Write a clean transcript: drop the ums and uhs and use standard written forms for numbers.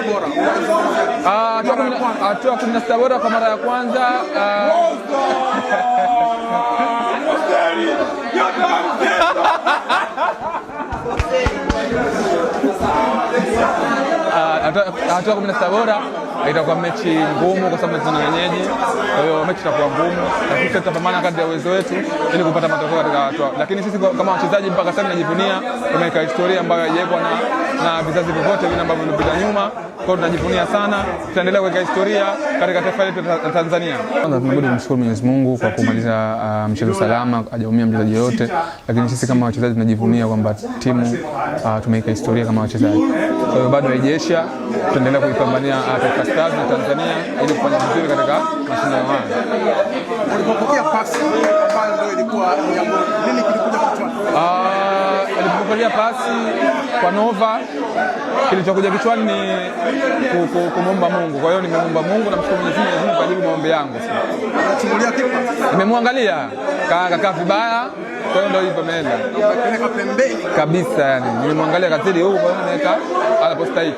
bora. Hatua 16 bora kwa mara ya kwanza. Hatua 16 bora itakuwa mechi ngumu kwa sababu tuna wenyeji. Kwa hiyo mechi itakuwa ngumu, lakini sisi tutapambana kadri ya uwezo wetu ili kupata matokeo katika hatua. Lakini sisi kama wachezaji mpaka sasa tunajivunia tumeweka historia ambayo haijawahi na vizazi vyote vile ambavyo vimepita nyuma. Kwa hiyo tunajivunia sana, tutaendelea kuweka historia katika taifa letu la Tanzania. Kwanza tunabudi kumshukuru Mwenyezi Mungu kwa kumaliza mchezo salama, hajaumia mchezaji yote, lakini sisi kama wachezaji tunajivunia kwamba timu tumeweka historia kama wachezaji. Kwa hiyo bado haijaisha, tutaendelea kuipambania Taifa Stars na Tanzania ili kufanya vizuri katika mashindano haya. Ulipopokea pasi ambayo ndio ilikuwa nini kilikuja kichwani? Nilipopokea pasi kwa Nova, kilichokuja kichwani ni kumomba Mungu. Kwa hiyo nimeomba Mungu na mshukuru Mwenyezi Mungu kwa ajili ya maombi yangu. Unachungulia kipa? Nimemwangalia kakaa vibaya, kwa hiyo ndio hivyo ameenda. Unapeleka pembeni kabisa, yani nimemwangalia kazidi huko, kwa hiyo naweka alipostahili.